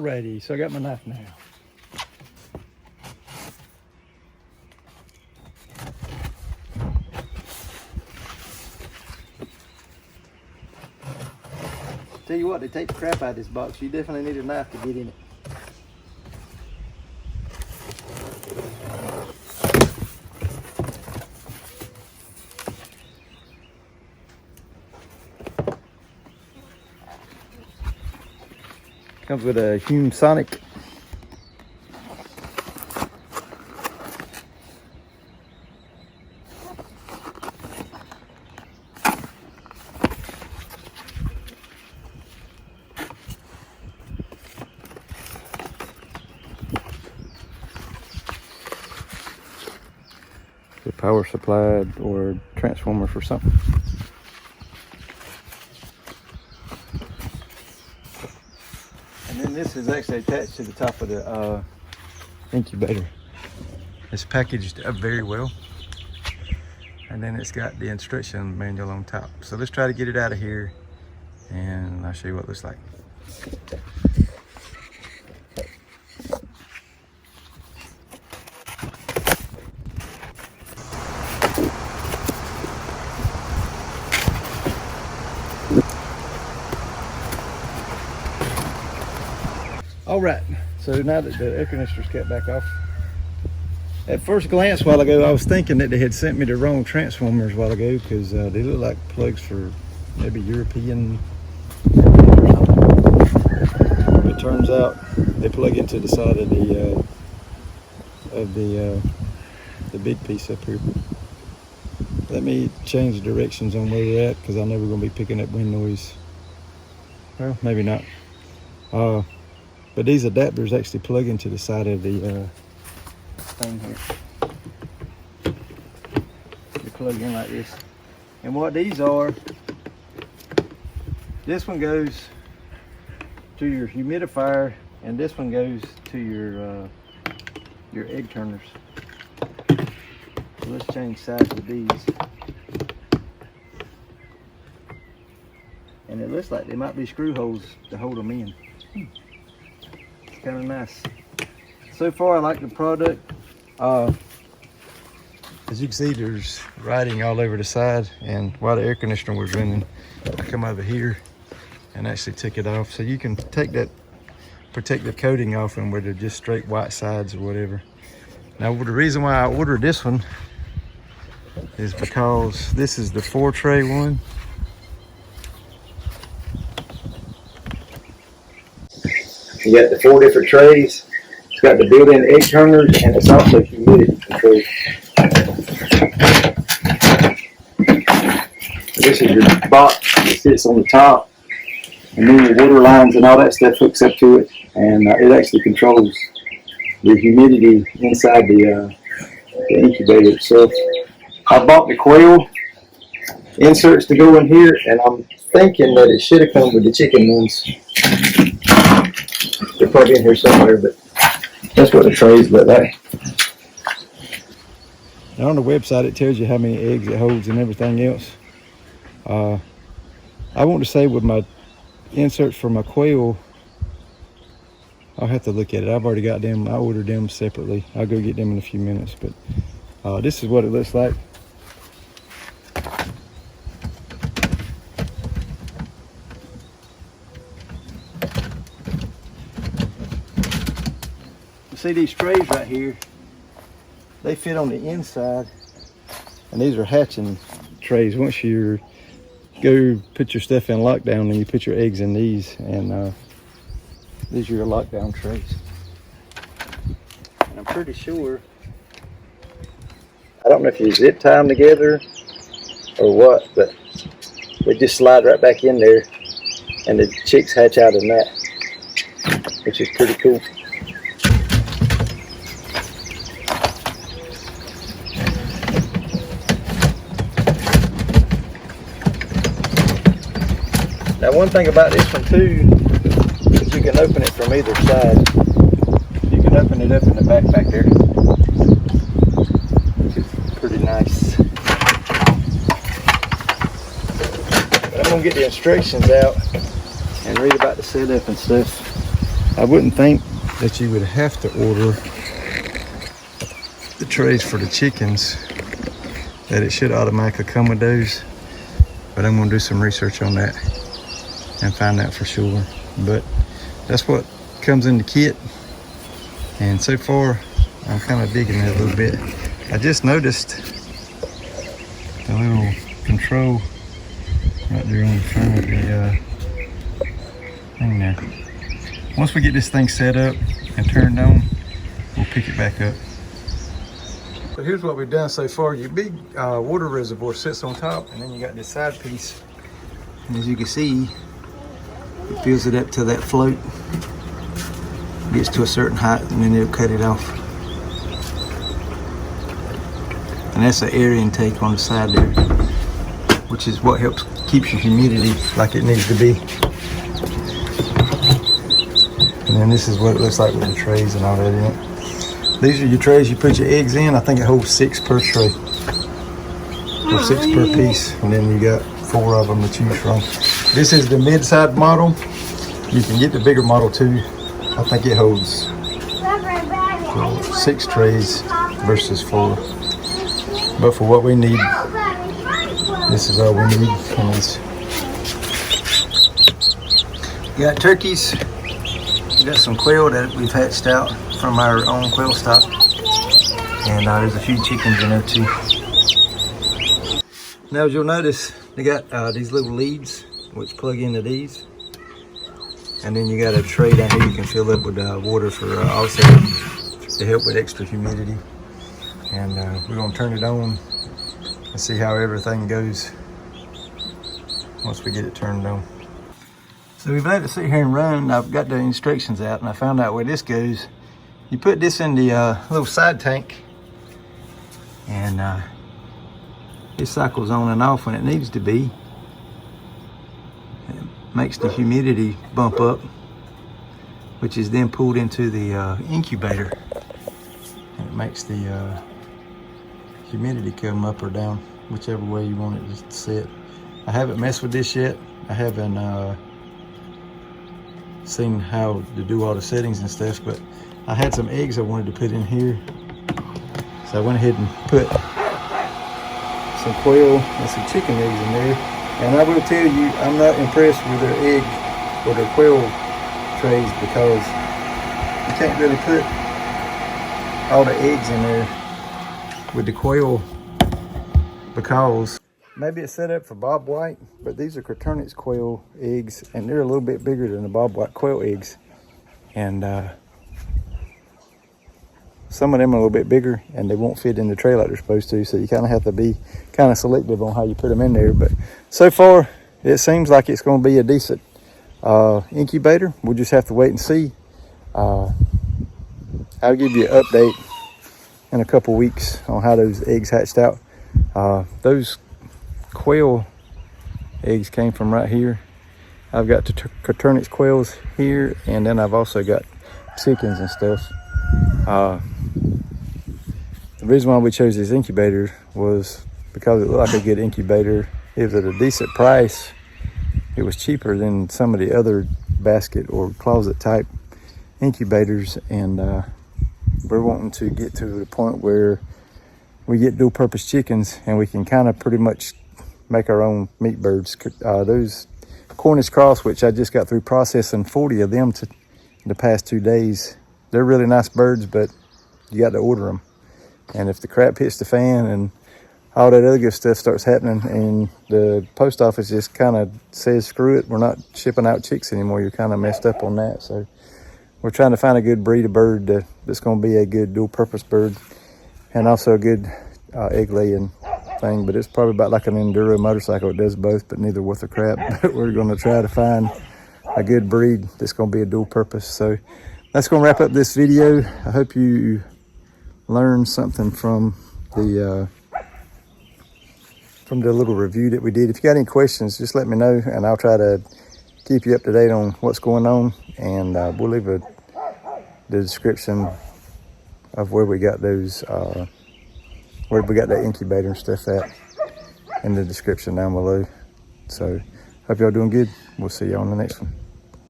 Ready, so I got my knife now. Tell you what, they take the crap out of this box. You definitely need a knife to get in it. Comes with a Hume Sonic. The power supply or transformer for something. And then this is actually attached to the top of the incubator. It's packaged up very well. And then it's got the instruction manual on top. So let's try to get it out of here and I'll show you what it looks like. All right, so now that the air conditioner's cut back off, at first glance a while ago, I was thinking that they had sent me the wrong transformers a while ago because they look like plugs for maybe European. It turns out they plug into the side of the big piece up here. Let me change the directions on where we're at because I know we're going to be picking up wind noise. Well, maybe not. But these adapters actually plug into the side of the thing here. You plug in like this. And what these are, this one goes to your humidifier and this one goes to your egg turners. So let's change sides with these. And it looks like there might be screw holes to hold them in. Kind of nice. So far I like the product. As you can see, there's writing all over the side, and while the air conditioner was running, I come over here and actually took it off. So you can take that protective coating off and where they're just straight white sides or whatever. Now the reason why I ordered this one is because this is the 4-tray one. You got the 4 different trays. It's got the built-in egg turners and it's also humidity control. This is your box that sits on the top, and then your water lines and all that stuff hooks up to it, and it actually controls the humidity inside the incubator itself. I bought the quail inserts to go in here, and I'm thinking that it should have come with the chicken ones. They're probably in here somewhere, but that's what the trays look like. Now on the website it tells you how many eggs it holds and everything else. I want to say with my inserts for my quail, I'll have to look at it. I've already got them. I ordered them separately. I'll go get them in a few minutes, but this is what it looks like. See these trays right here, they fit on the inside, and these are hatching trays. Once you go put your stuff in lockdown, then you put your eggs in these, and these are your lockdown trays. And I'm pretty sure, I don't know if you zip tie them together or what, but they just slide right back in there and the chicks hatch out in that, which is pretty cool. Now one thing about this one too, is you can open it from either side. You can open it up in the back there, which is pretty nice. But I'm gonna get the instructions out and read about the setup and stuff. I wouldn't think that you would have to order the trays for the chickens, that it should automatically come with those, but I'm gonna do some research on that and find out for sure. But that's what comes in the kit, and so far I'm kind of digging it a little bit. I just noticed the little control right there on the front of the thing there. Once we get this thing set up and turned on, we'll pick it back up. So here's what we've done so far. Your big water reservoir sits on top, and then you got this side piece. And as you can see, it fills it up to that float. Gets to a certain height, and then it'll cut it off. And that's an air intake on the side there, which is what helps keeps your humidity like it needs to be. And then this is what it looks like with the trays and all that in it. These are your trays you put your eggs in. I think it holds 6 per tray, or 6 per piece. And then you got 4 of them to choose from. This is the mid-side model. You can get the bigger model too. I think it holds 6 trays versus 4. But for what we need, this is all we need. We got turkeys. We got some quail that we've hatched out from our own quail stock. And there's a few chickens in there too. Now as you'll notice, they got these little leads which plug into these. And then you got a tray down here you can fill up with water for also to help with extra humidity. And we're gonna turn it on and see how everything goes once we get it turned on. So we've let it sit here and run. I've got the instructions out and I found out where this goes. You put this in the little side tank, and it cycles on and off when it needs to be. It makes the humidity bump up, which is then pulled into the incubator. And it makes the humidity come up or down, whichever way you want it to sit. I haven't messed with this yet. I haven't seen how to do all the settings and stuff, but I had some eggs I wanted to put in here, so I went ahead and put some quail and some chicken eggs in there. And I will tell you, I'm not impressed with their egg or their quail trays, because you can't really put all the eggs in there with the quail, because maybe it's set up for bob white, but these are Coturnix quail eggs, and they're a little bit bigger than the bob white quail eggs. And some of them are a little bit bigger, and they won't fit in the tray like they're supposed to. So you kind of have to be kind of selective on how you put them in there. But so far, it seems like it's going to be a decent incubator. We'll just have to wait and see. I'll give you an update in a couple weeks on how those eggs hatched out. Those quail eggs came from right here. I've got the Coturnix quails here, and then I've also got chickens and stuff. The reason why we chose this incubator was because it looked like a good incubator. It was at a decent price. It was cheaper than some of the other basket or closet type incubators, and we're wanting to get to the point where we get dual purpose chickens and we can kind of pretty much make our own meat birds. Those Cornish cross, which I just got through processing 40 of them the past 2 days, they're really nice birds, but you got to order them. And if the crap hits the fan and all that other good stuff starts happening, and the post office just kind of says, screw it, we're not shipping out chicks anymore, you're kind of messed up on that. So we're trying to find a good breed of bird that's going to be a good dual purpose bird, and also a good egg laying thing. But it's probably about like an enduro motorcycle. It does both, but neither worth a crap. But we're going to try to find a good breed that's going to be a dual purpose. So that's going to wrap up this video. I hope you learned something from the little review that we did. If you got any questions, just let me know, and I'll try to keep you up to date on what's going on. And we'll leave the description of where we got those, where we got that incubator and stuff at in the description down below. So hope y'all doing good. We'll see you on the next one.